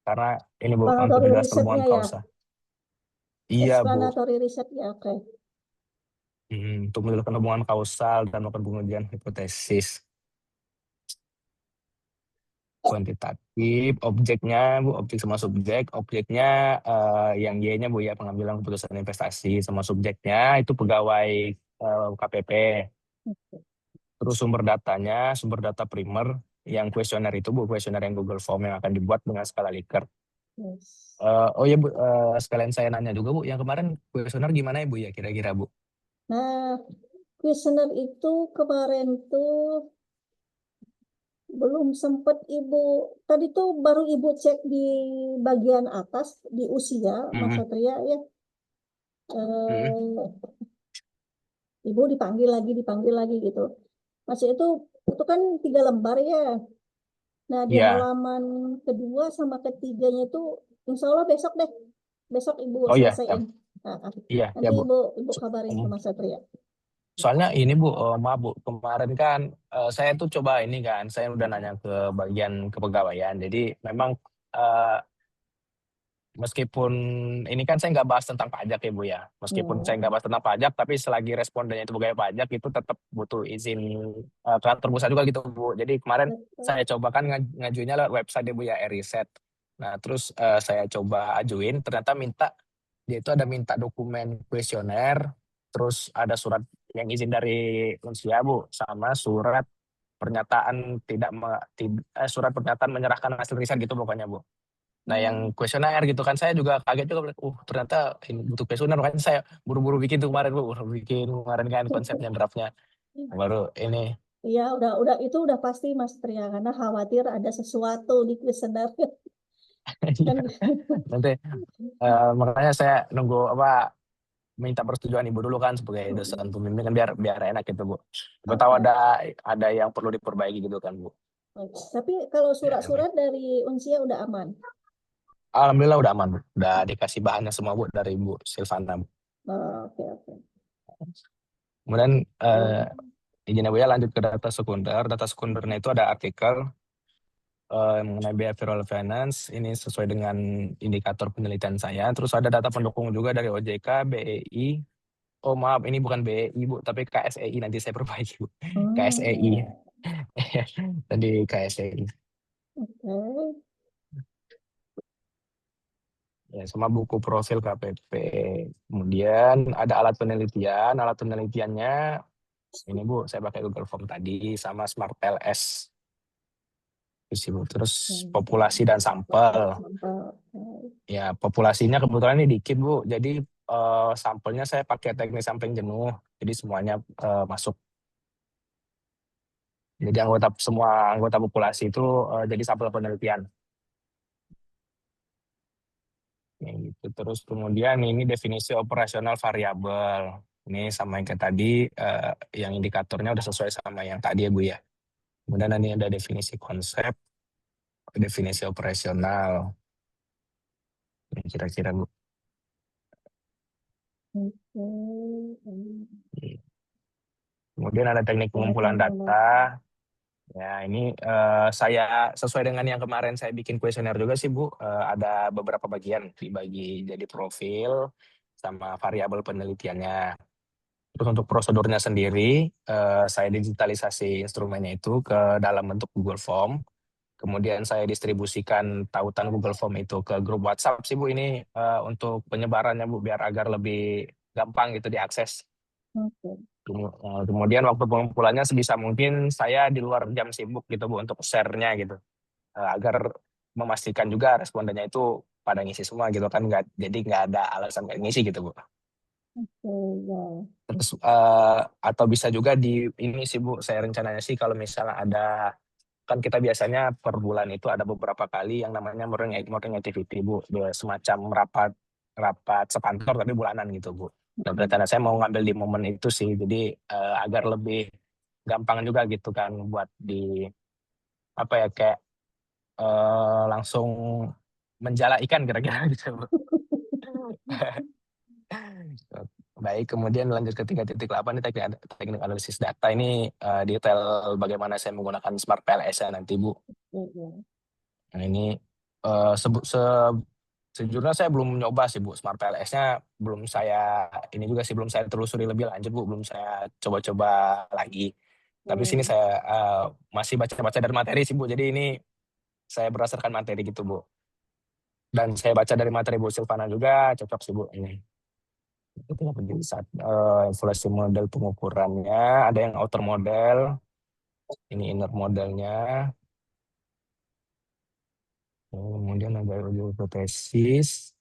C: Karena ini Bu, untuk
B: Explanatory
C: menjelaskan hubungan
B: risetnya ya.
C: kausa. Iya Bu.
B: Explanatory riset ya, oke.
C: Untuk menjelaskan hubungan kausal dan melakukan pengujian hipotesis. Kuantitatif, objeknya Bu, objek sama subjek. Objeknya yang Y-nya Bu ya, pengambilan keputusan investasi, sama subjeknya itu pegawai KPP. Terus sumber data primer yang kuesioner itu Bu, kuesioner yang Google Form yang akan dibuat dengan skala Likert.
B: Yes.
C: Oh ya Bu, sekalian saya nanya juga Bu, yang kemarin kuesioner gimana ya Bu ya kira-kira Bu?
B: Nah, kuesioner itu kemarin tuh belum sempat Ibu, tadi tuh baru Ibu cek di bagian atas di usia Mas
C: Mm-mm.
B: Satria ya.
C: Mm-mm.
B: Eh, Ibu dipanggil lagi gitu. Masih itu kan 3 lembar ya. Nah, di
C: Iya.
B: halaman kedua sama ketiganya itu insya Allah besok deh. Besok Ibu
C: Oh iya, ya.
B: selesaiin. Nah,
C: Iya, ya
B: nanti
C: Bu.
B: Ibu
C: So-
B: kabarin ke
C: mm.
B: Mas Satria.
C: Soalnya ini Bu, maaf Bu, kemarin kan saya tuh coba ini kan, saya udah nanya ke bagian kepegawaian. Jadi memang eh, meskipun ini kan saya nggak bahas tentang pajak ya Bu ya. Meskipun saya
B: Ya,
C: nggak bahas tentang pajak, tapi selagi respondennya itu pegawai pajak itu tetap butuh izin kantor pusat juga gitu Bu. Jadi kemarin
B: betul.
C: saya coba kan ngajuinnya lewat website ya Bu ya, Eriset. Nah terus saya coba ajuin, ternyata dia itu ada minta dokumen kuesioner, terus ada surat yang izin dari Unsia Bu, sama surat pernyataan surat pernyataan menyerahkan hasil riset gitu pokoknya Bu. Nah,
B: Hmm.
C: yang kuesioner gitu kan saya juga kaget juga, ternyata ini butuh kuesioner, makanya saya buru-buru bikin tuh kemarin Bu, buru bikin kemarin kan konsepnya draftnya baru ini.
B: Iya, udah itu udah pasti Mas Satria karena khawatir ada sesuatu di kuesioner
C: Iya,
B: kan.
C: nanti makanya saya nunggu minta persetujuan Ibu dulu kan sebagai dosen pembimbing kan biar biar enak gitu Bu. Gue tahu
B: Oke.
C: ada yang perlu diperbaiki gitu kan Bu.
B: Oke. Tapi kalau
C: Ya, baik.
B: surat-surat dari Unsia udah aman.
C: Alhamdulillah udah aman Bu. Udah dikasih bahannya semua Bu dari Bu Silvana Bu.
B: Oh, oke, oke.
C: Kemudian
B: Oh,
C: izin ya Bu ya lanjut ke data sekunder. Data sekundernya itu ada artikel mengenai behavioral finance, ini sesuai dengan indikator penelitian saya. Terus ada data pendukung juga dari OJK, BEI. Oh maaf, ini bukan BEI Bu, tapi KSEI, nanti saya perbaiki Bu. KSEI.
B: hmm,
C: Tadi KSEI.
B: oke.
C: Ya, sama buku profil KPP. Kemudian ada alat penelitian. Alat penelitiannya ini Bu, saya pakai Google Form tadi sama Smart LS. Terus populasi dan sampel.
B: Sampel. Oke.
C: Ya, populasinya kebetulan ini dikit, Bu. Jadi sampelnya saya pakai teknik sampling jenuh. Jadi semuanya masuk. Jadi semua anggota populasi itu jadi sampel penelitian. Ya, gitu. Terus kemudian ini definisi operasional variabel. Ini sama yang kayak tadi, yang indikatornya udah sesuai sama yang tadi ya Bu ya. Kemudian nanti ada definisi konsep, definisi operasional. Ini kira-kira Bu.
B: Oke.
C: Kemudian ada teknik pengumpulan
B: Pengumpulan.
C: data. Ya, ini saya sesuai dengan yang kemarin saya bikin kuesioner juga sih Bu. Ada beberapa bagian dibagi jadi profil sama variabel penelitiannya. Terus untuk prosedurnya sendiri, saya digitalisasi instrumennya itu ke dalam bentuk Google Form. Kemudian saya distribusikan tautan Google Form itu ke grup WhatsApp sih Bu. Ini untuk penyebarannya Bu, biar agar lebih gampang gitu diakses.
B: Oke.
C: Kemudian waktu pengumpulannya sebisa mungkin saya di luar jam sibuk gitu Bu untuk share-nya gitu. Agar memastikan juga respondennya itu pada ngisi semua gitu kan, jadi nggak ada alasan nggak ngisi gitu Bu.
B: Oke, ya.
C: Terus atau bisa juga di ini sih Bu, saya rencananya sih kalau misalnya ada, kan kita biasanya per bulan itu ada beberapa kali yang namanya morning activity Bu, semacam rapat rapat sekantor tapi bulanan gitu Bu. Dan rencana saya mau ngambil di momen itu sih, jadi agar lebih gampang juga gitu kan buat di apa ya, kayak langsung menjala ikan kira-kira gitu Bu. Baik, kemudian lanjut ke 3.8 ini teknik analisis data. Ini detail bagaimana saya menggunakan Smart PLS ya nanti Bu.
B: Ya.
C: Nah ini sejujurnya saya belum nyoba sih Bu, Smart PLS-nya belum saya, ini juga sih belum saya telusuri lebih lanjut Bu, belum saya coba-coba lagi. Tapi sini
B: Hmm.
C: saya masih baca-baca dari materi sih Bu, jadi ini saya berdasarkan materi gitu Bu. Dan saya baca dari materi Bu Silvana juga, cocok sih Bu ini. Itu penjadi saat evaluasi model pengukurannya, ada yang outer model, ini inner modelnya, kemudian ada hipotesis.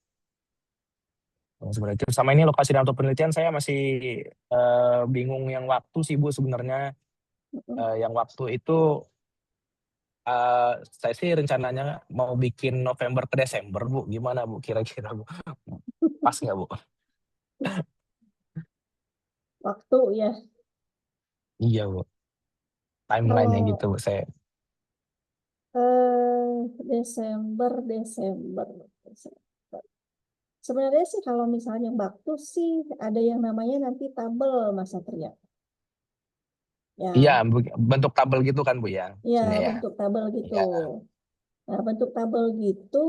C: Sebenarnya sama ini lokasi dan untuk penelitian saya masih bingung yang waktu sih Bu sebenarnya. Yang waktu itu saya sih rencananya mau bikin November ke Desember Bu, gimana Bu kira-kira Bu? Pas nggak Bu?
B: Waktu ya.
C: Iya Bu, timelinenya gitu
B: Kalau
C: Bu saya.
B: Desember, Desember, Desember. Sebenarnya sih kalau misalnya waktu sih ada yang namanya nanti tabel Mas Satria.
C: Iya,
B: Ya,
C: bentuk tabel gitu kan Bu ya,
B: ya
C: sini ya.
B: bentuk tabel gitu.
C: Iya.
B: Nah, bentuk tabel gitu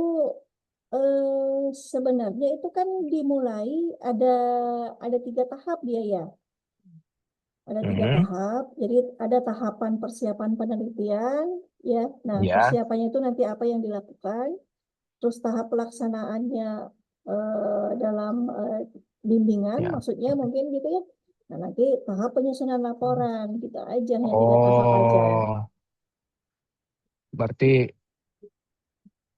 B: sebenarnya itu kan dimulai ada ada 3 tahap dia ya. Ada tiga
C: Mhm.
B: tahap. Jadi ada tahapan persiapan penelitian, ya. Nah,
C: Ya,
B: persiapannya itu nanti apa yang dilakukan, terus tahap pelaksanaannya dalam bimbingan,
C: ya.
B: maksudnya mungkin gitu ya. Nah, nanti tahap penyusunan laporan, gitu aja, hanya 3 tahap aja.
C: Oh, berarti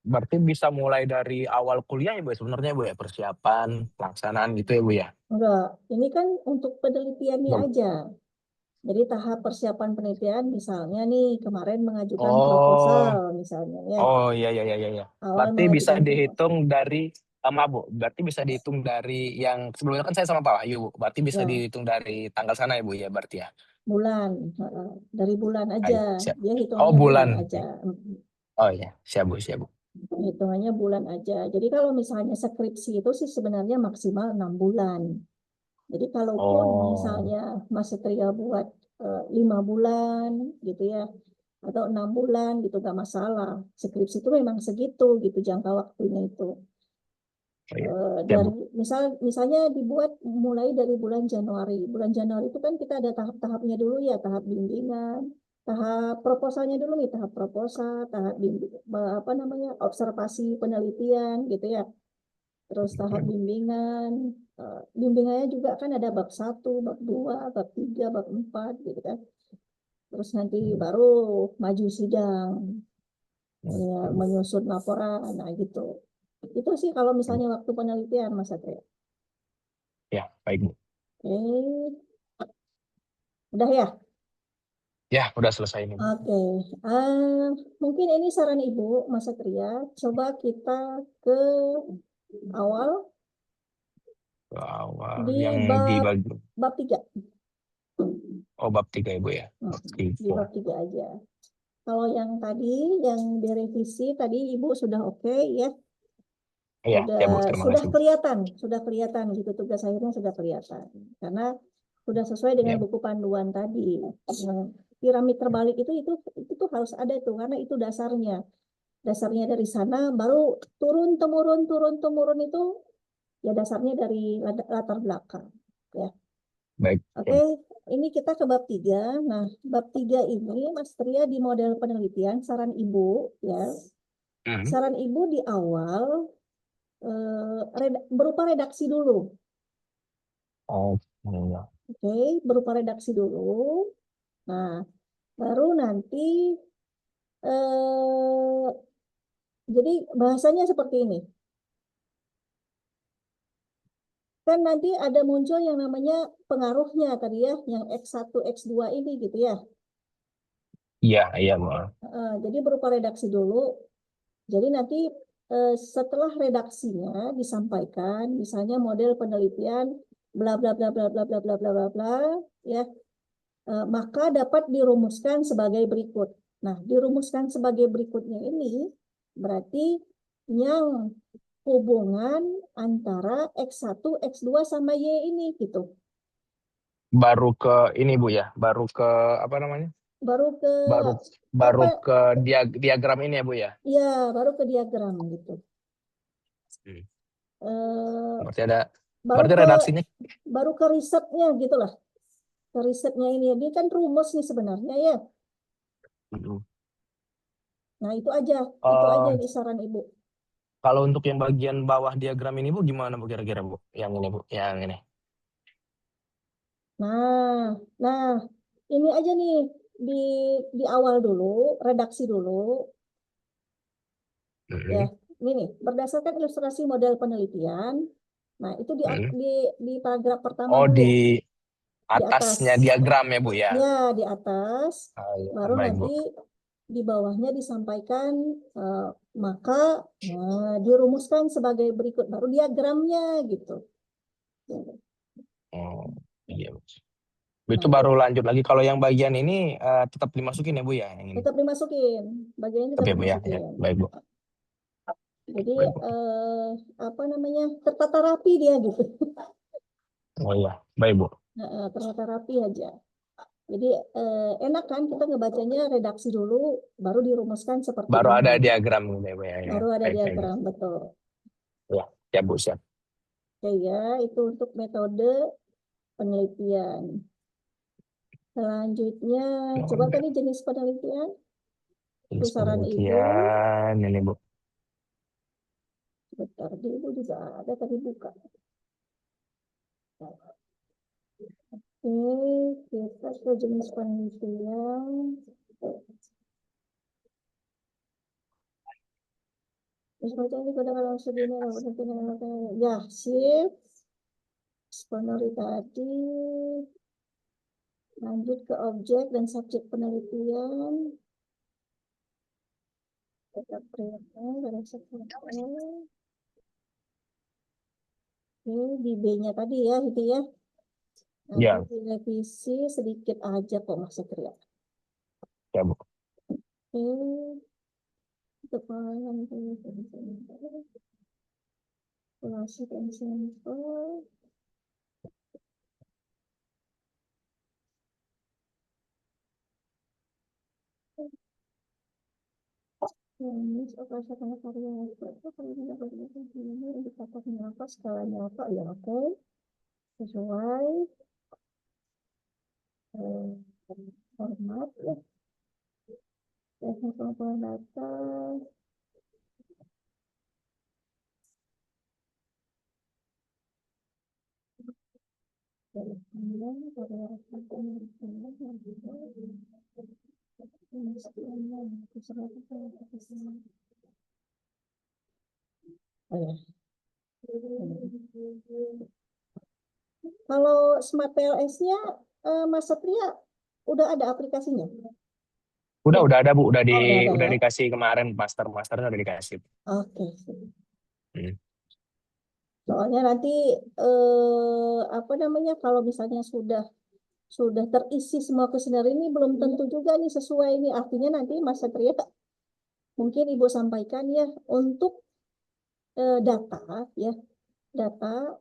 C: berarti bisa mulai dari awal kuliah ya Bu ya, sebenarnya Bu ya, persiapan, pelaksanaan gitu ya Bu ya.
B: Enggak, ini kan untuk penelitiannya
C: Enggak.
B: aja. Jadi tahap persiapan penelitian, misalnya nih kemarin mengajukan
C: Oh,
B: proposal, misalnya ya,
C: oh iya iya iya iya.
B: awal
C: Berarti bisa
B: mengajukan proposal.
C: dihitung dari Bu. Berarti bisa dihitung dari yang sebelumnya kan saya sama Pak Wahyu Bu. Berarti bisa
B: Ya,
C: dihitung dari tanggal sana ya Bu ya berarti ya.
B: bulan, dari bulan aja,
C: Baik, siap.
B: dia
C: Oh,
B: hitungannya bulan
C: bulan.
B: aja.
C: Oh iya, siap Bu, siap Bu.
B: Hitungannya bulan aja. Jadi kalau misalnya skripsi itu sih sebenarnya maksimal 6 bulan. Jadi kalaupun
C: Oh,
B: misalnya Mas Setria buat 5 bulan gitu ya, atau 6 bulan gitu nggak masalah. Skripsi itu memang segitu gitu jangka waktunya itu.
C: oh iya. Siap
B: Dari
C: Bu.
B: misalnya dibuat mulai dari bulan Januari. Bulan Januari itu kan kita ada tahap-tahapnya dulu ya, tahap bimbingan, tahap proposalnya dulu nih, tahap proposal, tahap apa namanya observasi penelitian gitu ya. Terus tahap bimbingan, bimbingannya juga kan ada bab 1, bab 2, bab 3, bab 4 gitu kan. Terus nanti baru maju sidang, ya, menyusun laporan, nah gitu. Itu sih kalau misalnya waktu penelitian Mas Satria.
C: Ya, baik Bu.
B: Oke, udah ya?
C: Ya, udah selesai ini Bu.
B: Oke, mungkin ini saran Ibu, Mas Satria. Coba kita ke awal,
C: awal
B: Di
C: yang
B: bab
C: dibagi.
B: bab 3.
C: Oh, bab 3 Ibu ya. Bab
B: Di
C: 3.
B: bab 3 aja. Kalau yang tadi, yang direvisi tadi Ibu sudah oke ya,
C: Iya, ya Bu, terima
B: sudah
C: kasih Bu.
B: kelihatan gitu tugas akhirnya sudah kelihatan karena sudah sesuai dengan
C: Ya,
B: buku panduan tadi. Piramid terbalik itu tuh harus ada tuh karena itu dasarnya dari sana baru turun temurun itu ya dasarnya dari latar belakang ya.
C: baik.
B: Oke, ini kita ke bab 3. Nah, bab 3 ini Mas Tria di model penelitian saran Ibu ya.
C: Hmm.
B: Saran Ibu di awal berupa redaksi dulu.
C: Oh, iya.
B: Oke, berupa redaksi dulu. Nah, baru nanti eh, jadi bahasanya seperti ini. Kan nanti ada muncul yang namanya pengaruhnya tadi ya, yang X1, X2 ini gitu ya.
C: Iya Bu.
B: Jadi berupa redaksi dulu. Jadi nanti setelah redaksinya disampaikan, misalnya model penelitian bla bla bla bla bla bla bla bla bla bla ya, maka dapat dirumuskan sebagai berikut. Nah, dirumuskan sebagai berikutnya ini berarti yang hubungan antara X1, X2 sama Y ini gitu.
C: Baru ke ini Bu ya, baru ke apa namanya?
B: Baru ke
C: Baru
B: apa?
C: ke diagram ini ya Bu ya.
B: Ya, baru ke diagram gitu.
C: Hmm.
B: Eh,
C: Berarti ada
B: baru
C: berarti
B: ke
C: redaksinya.
B: baru ke risetnya gitulah. Ke risetnya ini kan rumus nih sebenarnya ya.
C: Hmm.
B: Nah, itu aja
C: Eh,
B: ini saran Ibu.
C: Kalau untuk yang bagian bawah diagram ini Bu gimana Bu kira-kira Bu? Yang ini Bu, yang ini.
B: Nah, nah, ini aja nih di di awal dulu, redaksi dulu ya.
C: Hmm.
B: Ini nih, berdasarkan ilustrasi model penelitian. Nah, itu
C: Hmm.
B: di paragraf pertama
C: Oh,
B: dulu,
C: di
B: di atas.
C: atasnya diagram ya Bu ya.
B: Ya, di atas.
C: Ah, iya.
B: Baru
C: Baik
B: nanti
C: Bu.
B: di bawahnya disampaikan maka dirumuskan sebagai berikut. Baru diagramnya gitu.
C: Oh, iya Bu.
B: Nah,
C: Itu
B: itu
C: baru lanjut lagi. Kalau yang bagian ini tetap dimasukin ya Bu ya, yang ini.
B: tetap dimasukin. Bagian ini
C: Oke
B: tetap
C: Bu ya, ya.
B: dimasukin.
C: Baik Bu.
B: Jadi
C: Baik Bu.
B: apa namanya, tertata rapi dia gitu.
C: Oh iya, baik Bu.
B: Tertata rapi aja. Jadi enak kan kita ngebacanya redaksi dulu, baru dirumuskan seperti
C: Baru
B: ini.
C: ada diagram gitu ya Bu ya. Ya.
B: Baru ada
C: Baik, baik Bu.
B: diagram, betul.
C: Ya, ya Bu, siap.
B: Oke ya, itu untuk metode penelitian. Selanjutnya, coba
C: Oke.
B: tadi jenis penelitian, itu
C: Terus
B: saran Ibu.
C: penelitian ini Bu.
B: Bentar, di Ibu juga ada tadi buka. Oke, kita ke jenis penelitian. Terus baca ini pada kalau segini, ya, sip. Exploratory tadi. Lanjut ke objek dan subjek penelitian. Data primer, data subjek. Oke, di B-nya tadi ya, itu ya. Nanti
C: Ya,
B: direvisi sedikit aja kok Mas Satria.
C: ya Bu.
B: Oke, untuk pengalaman populasi dan sampel. Ini operasi karya itu kalau tidak ini indikatornya apa, skalanya apa, ya oke. Sesuai format ya. Teknik pengumpulan data. Oh, ya. Kalau Smart PLS-nya, Mas Satria udah ada aplikasinya?
C: Udah ada Bu,
B: Oh, udah ada
C: udah
B: ya.
C: dikasih kemarin masternya udah dikasih.
B: Oke.
C: Hmm.
B: Soalnya nanti apa namanya kalau misalnya sudah terisi semua kuesioner ini belum tentu juga nih sesuai nih. Artinya nanti Mas Satria mungkin Ibu sampaikan ya untuk data ya. Data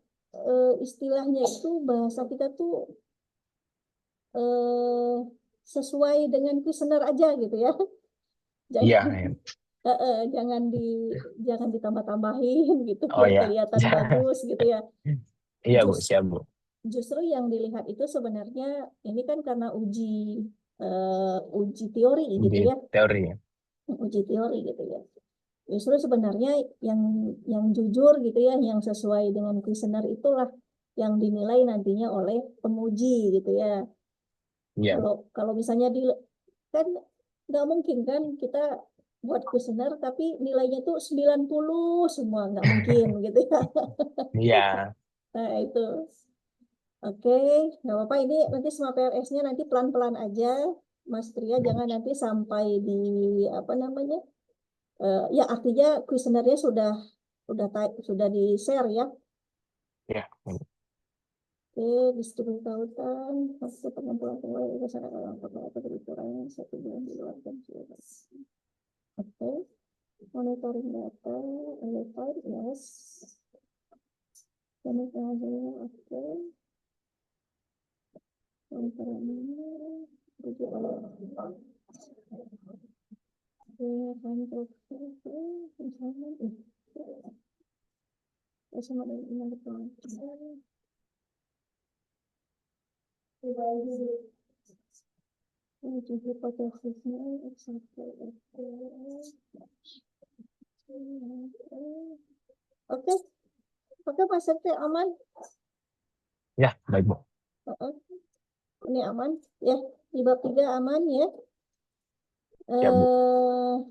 B: istilahnya itu bahasa kita tuh sesuai dengan kuesioner aja gitu ya.
C: Iya,
B: Jangan
C: ya.
B: jangan ditambah-tambahin gitu
C: Oh
B: biar
C: ya.
B: kelihatan bagus gitu ya.
C: Iya Bu,
B: Jus,
C: siap Bu.
B: justru yang dilihat itu sebenarnya ini kan karena uji teori gitu
C: Di
B: ya,
C: teori ya.
B: uji teori gitu ya. Justru sebenarnya yang yang jujur gitu ya, yang sesuai dengan kuesioner itulah yang dinilai nantinya oleh penguji gitu ya.
C: Iya Bu.
B: Kalau misalnya kan nggak mungkin kan kita buat kuesioner tapi nilainya tuh 90 semua, nggak mungkin gitu ya.
C: Iya.
B: Nah itu. Oke, nggak apa-apa. Ini nanti semua PRS-nya nanti pelan-pelan aja, Mas Tria. Jangan nanti sampai di apa namanya? Ya artinya kuesionernya sudah di share ya.
C: Iya.
B: Oke, distribusi tautan, hasil pengumpulan pegawai berdasarkan dalam atau berkurang 1 bulan di luar jam 12. Oke, monitoring data, verified, yes. Monitoring, oke. Monitoring, tujuh oleh sama dengan betul. Uji hipotesisnya Oke, oke Mas Sekti aman.
C: Ya, baik Bu.
B: Ini aman ya, di bab 3 aman ya.
C: Ya Bu.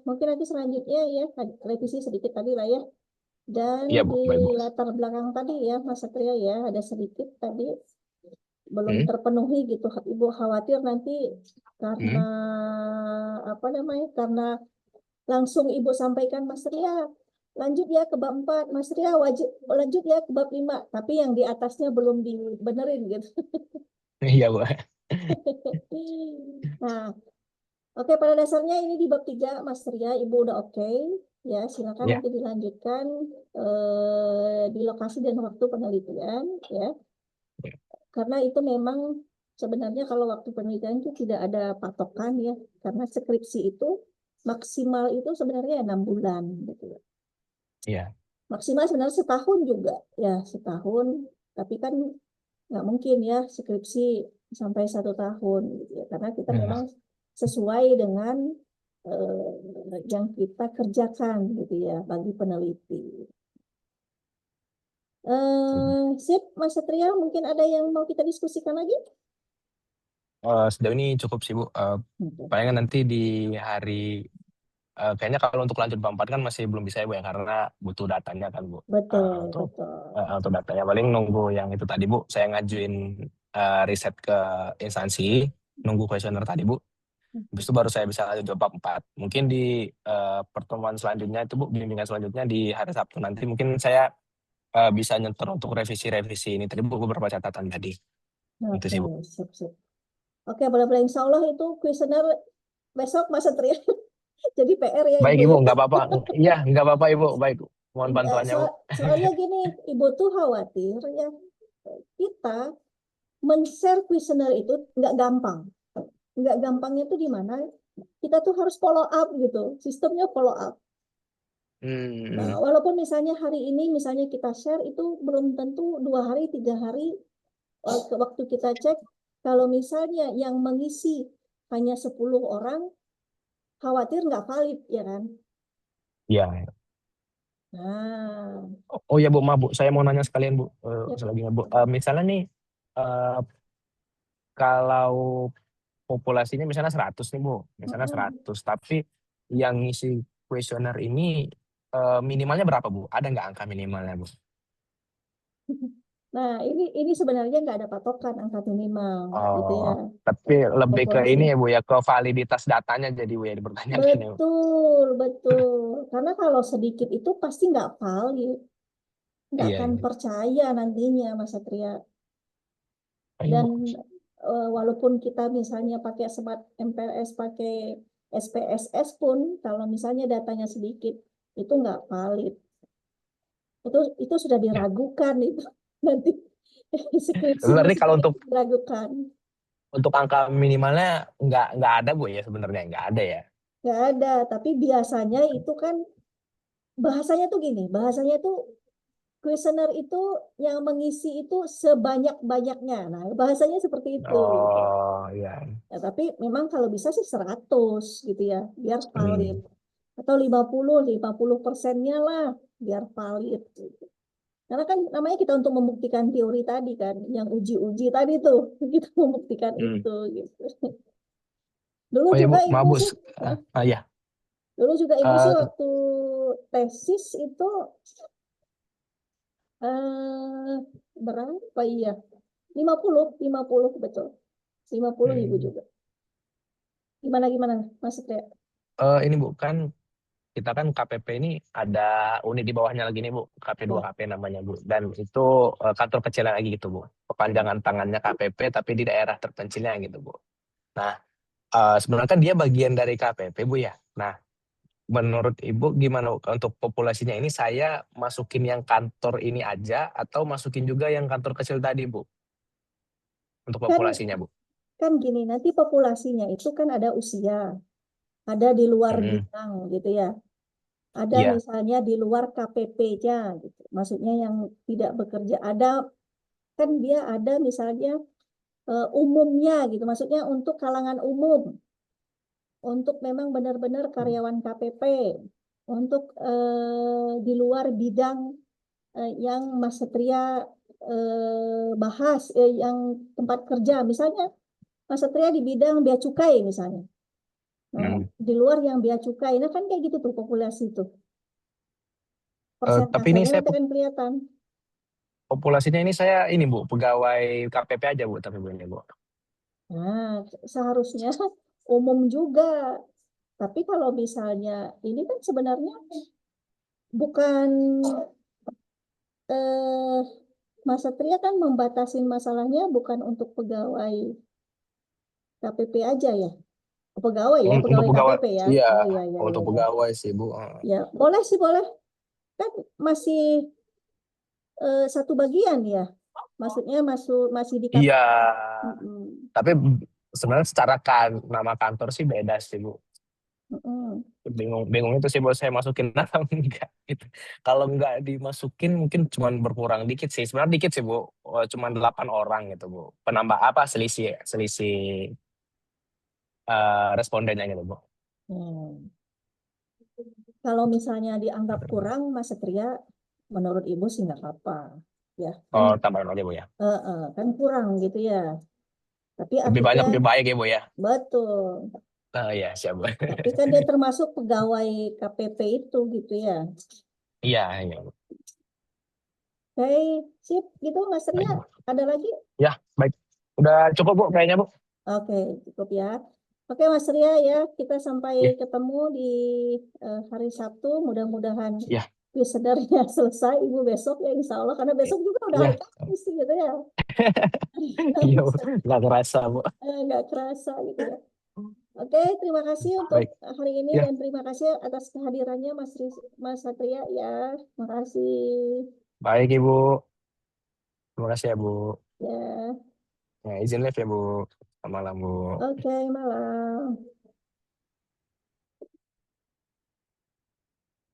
B: Mungkin nanti selanjutnya ya revisi sedikit tadi lah ya. Dan
C: Iya Bu,
B: di
C: baik Bu.
B: latar belakang tadi ya Mas Satria ya ada sedikit tadi belum
C: Hmm?
B: terpenuhi gitu. Ibu khawatir nanti karena
C: Hmm?
B: apa namanya? Karena langsung Ibu sampaikan Mas Satria lanjut ya ke bab 4, Mas Satria wajib lanjut ya ke bab 5, tapi yang di atasnya belum dibenerin gitu.
C: Iya Bu.
B: Nah, oke, pada dasarnya ini di bab 3, Mas Ria, Ibu udah oke. Ya, silakan
C: Ya.
B: nanti dilanjutkan di lokasi dan waktu penelitian. Ya, karena itu memang sebenarnya kalau waktu penelitian itu tidak ada patokan ya. Karena skripsi itu maksimal itu sebenarnya 6 bulan. Gitu.
C: Iya.
B: Maksimal sebenarnya setahun juga. Ya, setahun. Tapi kan nggak mungkin ya skripsi sampai 1 tahun gitu ya. Karena kita memang sesuai dengan yang kita kerjakan gitu ya bagi peneliti. Sip, Mas Satria, mungkin ada yang mau kita diskusikan lagi?
C: Sejauh ini cukup sih Bu. Palingan nanti di hari kayaknya kalau untuk lanjut bab 4 kan masih belum bisa ya Bu ya karena butuh datanya kan Bu.
B: Betul,
C: Untuk
B: betul.
C: untuk datanya paling nunggu yang itu tadi Bu. Saya ngajuin riset ke instansi, nunggu kuesioner tadi Bu. Habis itu baru saya bisa lanjut bab 4. Mungkin di pertemuan selanjutnya itu Bu, bimbingan selanjutnya di hari Sabtu nanti mungkin saya bisa nyetor untuk revisi-revisi ini tadi Bu beberapa catatan tadi. Itu
B: Oke,
C: sih Bu.
B: sip, sip. Oke, boleh-boleh. Insya Allah itu kuesioner besok, Mas Satria. Jadi PR ya,
C: Baik
B: Ibu
C: Ibu,
B: ya.
C: nggak apa-apa. Iya, nggak apa-apa Ibu. Baik, mohon bantuannya Bu.
B: Soalnya gini, Ibu tuh khawatir ya, kita men-share kuesioner itu nggak gampang. Nggak gampangnya tuh di mana? Kita tuh harus follow up gitu. Sistemnya follow up. Nah, walaupun misalnya hari ini misalnya kita share itu belum tentu 2 hari, 3 hari waktu kita cek. Kalau misalnya yang mengisi hanya 10 orang, khawatir nggak valid ya kan?
C: Iya.
B: Nah,
C: Oh ya Bu, maaf Bu, saya mau nanya sekalian Bu,
B: ya,
C: selanjutnya Bu. Misalnya nih, eh, kalau populasinya misalnya 100 nih Bu, misalnya 100, tapi yang ngisi kuesioner ini minimalnya berapa Bu? Ada nggak angka minimalnya Bu?
B: nah ini sebenarnya nggak ada patokan angka minimal gitu ya.
C: Oh, tapi lebih ke
B: Populasi.
C: ini ya Bu ya, ke validitas datanya jadi Bu ya dipertanyakan ya Bu.
B: Betul, betul. Karena kalau sedikit itu pasti nggak valid. nggak
C: Iya,
B: akan
C: iya.
B: percaya nantinya Mas Satria.
C: Ayo,
B: Dan
C: Bu.
B: walaupun kita misalnya pakai Smart MPLS, pakai SPSS pun, kalau misalnya datanya sedikit, itu nggak valid. Itu sudah
C: Ya.
B: diragukan itu nanti skripsi
C: Berarti
B: Mas
C: kalau
B: Satria
C: untuk
B: diragukan.
C: angka minimalnya nggak ada Bu ya, sebenarnya nggak ada ya.
B: Nggak ada, tapi biasanya itu kan bahasanya tuh gini, bahasanya tuh kuesioner itu yang mengisi itu sebanyak-banyaknya. Nah, bahasanya seperti itu gitu.
C: Oh iya.
B: Ya, tapi memang kalau bisa sih 100 gitu ya, biar valid.
C: Hmm.
B: Atau 50% lah biar valid gitu. Karena kan namanya kita untuk membuktikan teori tadi kan, yang uji-uji tadi tuh, kita membuktikan
C: Hmm.
B: itu gitu. Dulu
C: Oh ya
B: juga
C: Bu,
B: ibu
C: mabus.
B: sih,
C: Ya.
B: dulu juga ibu sih
C: Eh,
B: waktu tesis itu eh berapa iya? 50 betul. 50 ibu
C: hmm.
B: juga. Gimana gimana Mas Satria?
C: Ini Bu, kan kita kan KPP ini ada unit di bawahnya lagi nih Bu,
B: Ya.
C: KP2KP namanya Bu. Dan itu kantor kecilnya lagi gitu Bu. Kepanjangan tangannya KPP tapi di daerah terpencilnya gitu Bu. Nah, sebenarnya kan dia bagian dari KPP Bu ya. Nah, menurut Ibu gimana Bu? Untuk populasinya ini saya masukin yang kantor ini aja atau masukin juga yang kantor kecil tadi Bu? Untuk
B: Kan
C: populasinya Bu.
B: kan gini, nanti populasinya itu kan ada usia, ada di luar
C: Mm-mm.
B: bidang gitu ya. Ada
C: Iya.
B: misalnya di luar KPP-nya gitu. Maksudnya yang tidak bekerja. Ada kan dia ada misalnya umumnya gitu. Maksudnya untuk kalangan umum, untuk memang benar-benar karyawan KPP, untuk di luar bidang yang Mas Satria bahas, yang tempat kerja. Misalnya Mas Satria di bidang bea cukai misalnya. Nah,
C: Mm.
B: di luar yang bea cukai, nah kan kayak gitu tuh populasi itu.
C: Tapi ini
B: Persentasenya
C: saya
B: nanti akan kelihatan.
C: populasinya ini saya ini Bu, pegawai KPP aja Bu, tapi Bu ini Bu.
B: Nah, seharusnya umum juga. Tapi kalau misalnya ini kan sebenarnya bukan eh, Mas Satria kan membatasin masalahnya bukan untuk pegawai KPP aja ya. Pegawai ya,
C: Untuk
B: pegawai
C: pegawai,
B: KPP ya.
C: iya,
B: Oh ya ya ya
C: untuk
B: ya.
C: pegawai sih Bu.
B: Ya, boleh sih boleh. Kan masih satu bagian ya. Maksudnya masih di
C: Iya,
B: KPP. Mm-mm.
C: tapi sebenarnya secara nama kantor sih beda sih Bu.
B: Mm-mm.
C: Bingung itu sih Bu, saya masukin atau enggak gitu. Kalau enggak dimasukin mungkin cuman berkurang dikit sih. Sebenarnya dikit sih Bu, cuman 8 orang gitu Bu. Penambah apa selisih selisih respondennya gitu Bu.
B: Hmm. Kalau misalnya dianggap kurang, Mas Satria, menurut Ibu sih nggak apa-apa. Ya, kan,
C: Oh, tambahin aja Bu ya.
B: kan kurang gitu ya. Tapi
C: Lebih banyak
B: artinya
C: lebih baik ya Bu ya.
B: betul.
C: Oh iya, siap Bu.
B: Tapi kan dia termasuk pegawai KPP itu gitu ya.
C: Iya, iya.
B: Oke, sip gitu Mas
C: Baik
B: Satria.
C: Bu.
B: Ada lagi?
C: Ya, baik. Udah cukup Bu kayaknya Bu.
B: Oke, cukup ya. Oke Mas Ria ya, kita sampai
C: Ya,
B: ketemu di hari Sabtu. Mudah-mudahan
C: ya,
B: wisudarnya selesai Ibu besok ya Insya Allah. Karena besok juga udah hari
C: ya.
B: Kamis gitu ya. Hari
C: Iya Bu,
B: Kamis,
C: nggak kerasa Bu.
B: nggak kerasa gitu ya. Oke, terima kasih untuk
C: Baik.
B: hari ini
C: Ya,
B: dan terima kasih atas kehadirannya Mas Satria ya. Makasih
C: baik Ibu. Terima kasih ya Bu.
B: ya.
C: Ya, izin live ya Bu. Selamat malam Bu.
B: Oke, malam.